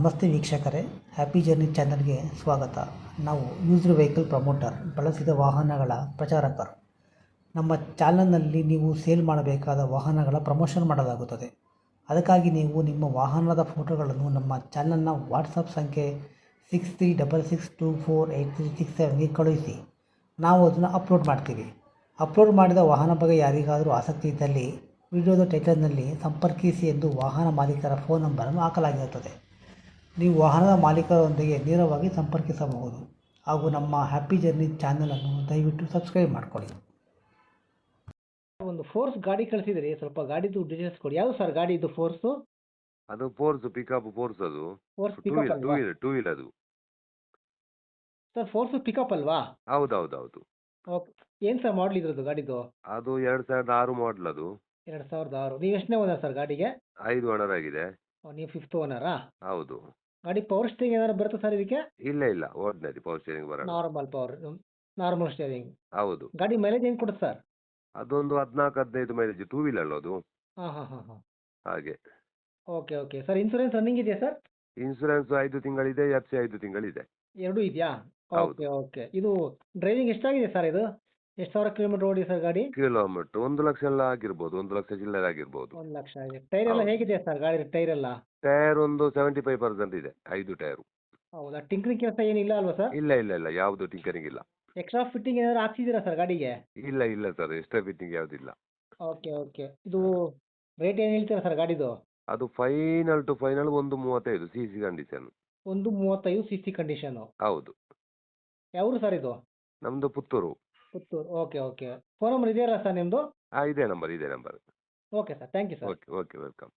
ನಮಸ್ತೆ ವೀಕ್ಷಕರೇ, happy journey ಚಾನಲ್ಗೆ ಸ್ವಾಗತ. ನಾವು ಯೂಸ್ಡ್ ವೆಹಿಕಲ್ ಪ್ರಮೋಟರ್, ಬಳಸಿದ ವಾಹನಗಳ ಪ್ರಚಾರಕರು. ನಮ್ಮ ಚಾನಲ್ನಲ್ಲಿ ನೀವು ಸೇಲ್ ಮಾಡಬೇಕಾದ ವಾಹನಗಳ ಪ್ರಮೋಷನ್ ಮಾಡಲಾಗುತ್ತದೆ. ಅದಕ್ಕಾಗಿ ನೀವು ನಿಮ್ಮ ವಾಹನದ ಫೋಟೋಗಳನ್ನು ನಮ್ಮ ಚಾನಲ್ನ ವಾಟ್ಸಪ್ ಸಂಖ್ಯೆ 6366248367ಗೆ ಕಳುಹಿಸಿ. ನಾವು ಅದನ್ನು ಅಪ್ಲೋಡ್ ಮಾಡ್ತೀವಿ. ಅಪ್ಲೋಡ್ ಮಾಡಿದ ವಾಹನ ಬಗ್ಗೆ ಯಾರಿಗಾದರೂ ಆಸಕ್ತಿ ಇದ್ದಲ್ಲಿ ವಿಡಿಯೋದ ಟೈಟಲ್ನಲ್ಲಿ ಸಂಪರ್ಕಿಸಿ ಎಂದು ವಾಹನ ಮಾಲೀಕರ ಫೋನ್ ನಂಬರನ್ನು ಹಾಕಲಾಗಿರುತ್ತದೆ. ನೀವು ವಾಹನದ ಮಾಲೀಕರೊಂದಿಗೆ ನೇರವಾಗಿ ಸಂಪರ್ಕಿಸಬಹುದು ಹಾಗೂ ನಮ್ಮ ಹ್ಯಾಪಿ ಜರ್ನಿ ಚಾನಲನ್ನು ದಯವಿಟ್ಟು ಸಬ್ಸ್ಕ್ರೈಬ್ ಮಾಡಿಕೊಳ್ಳಿ. ಒಂದು ಫೋರ್ಸ್ ಗಾಡಿ ಕಳಿಸಿದ್ರಿ, ಸ್ವಲ್ಪ ಗಾಡಿದು ಡೀಟೇಲ್ಸ್ ಕೊಡಿ. ಯಾವುದು ಸರ್ ಗಾಡಿ ಇದು ಫೋರ್ಸು? ಅದು ಫೋರ್ಸ್ ಪಿಕಪ್ ಫೋರ್ಸ್ ಅದು ಫೋರ್ಸ್ ಟೂ ಪಿಕಪ್ ವೀಲ್ ಅಲ್ವಾ ಅದು. ಸರ್? ಫೋರ್ಸು ಪಿಕಪ್ ಅಲ್ವಾ? ಹೌದೌದೌದು. ಓಕೆ. ಏನು ಸರ್ ಮಾಡಲ್ ಇದ್ರದ್ದು ಗಾಡಿದು? ಅದು 2006 ಮಾಡಲ್ ಅದು. 2006. ನೀವು ಎಷ್ಟನೇ ಓನರ್ ಸರ್ ಗಾಡಿಗೆ? 5 ಓನರ್ ಆಗಿದೆ. ನೀವು ಫಿಫ್ತ್ ಓನರಾ? ಹೌದು. ಗಾಡಿ ಪವರ್ ಸ್ಟೇರಿಂಗ್ ಏನಾದ್ರು ಬರುತ್ತೆ ಸರ್ ಇದಕ್ಕೆ? ಇಲ್ಲ ಓರ್ಡಿನರಿ ಪವರ್ ಸ್ಟೇರಿಂಗ್ ಬರೋಣ. Normal steering. ಹೌದು. ಗಾಡಿ ಮೈಲೇಜ್ ಏನು ಕೊಡುತ್ತೆ ಸರ್? ಅದೊಂದು 14-15 ಮೈಲೇಜ್. ಟೂ ವೀಲ್ ಅಲ್ಲ ಅದು. ಹಾಂ. ಹಾಗೆ. Okay sir. ಇನ್ಸೂರೆನ್ಸ್ ರನ್ನಿಂಗ್ ಇದೆಯಾ ಸರ್? Insurance 5 ತಿಂಗಳಿದೆ, FC 5 ತಿಂಗಳಿದೆ. ಎರಡೂ ಇದೆಯಾ? ಹೌದು. ಓಕೆ. ಇದು ಡ್ರೈವಿಂಗ್ ಎಷ್ಟಾಗಿದೆ ಸರ್ ಇದು? ಎಷ್ಟು ಸಾವಿರ ಕಿಲೋಮೀಟರ್ ಓಡಿ ಸರ್ ಗಾಡಿ? ಕಿಲೋಮೀಟರ್ 1 ಲಕ್ಷ ಎಲ್ಲ ಆಗಿರ್ಬೋದು, 1 ಲಕ್ಷ ಚಿಲ್ಲರೆ ಆಗಿರ್ಬೋದು. 1 ಲಕ್ಷ ಆಗಿದೆ. ಟೈರ್ ಎಲ್ಲ ಹೌದು. ಹೇಗಿದೆ ಸರ್ ಗಾಡಿ ಟೈರ್ ಎಲ್ಲ? ಟೈರ್ ಒಂದು 75% ಇದೆ, 5 ಟೈರು. ಹೌದಾ? ಟಿಂಕ್ರಿಂಗ್ ಕೆಲಸ ಏನಿಲ್ಲ ಅಲ್ವಾ ಸರ್? ಇಲ್ಲ ಯಾವುದು ಟಿಂಕರಿಂಗ್ ಇಲ್ಲ. ಎಕ್ಸ್ಟ್ರಾ ಫಿಟ್ಟಿಂಗ್ ಏನಾದ್ರು ಹಾಕ್ಸಿದ್ದೀರಾ ಸರ್ ಗಾಡಿಗೆ? ಇಲ್ಲ ಸರ್, ಎಕ್ಸ್ಟ್ರಾ ಫಿಟ್ಟಿಂಗ್ ಯಾವುದಿಲ್ಲ. ಓಕೆ. ಇದು ರೇಟ್ ಏನು ಹೇಳ್ತೀರಾ ಸರ್ ಗಾಡಿದು? ಅದು final to final 135 CC condition. 135 CC condition. ಹೌದು. ಯಾವರು ಸರ್ ಇದು? ನಮ್ದು Puttur. Puttur. Okay. Phone number ಇದೆಯಲ್ಲ ಸರ್ ನಿಮ್ಮದು? ಇದೇ number. Okay sir, thank you sir. Okay welcome.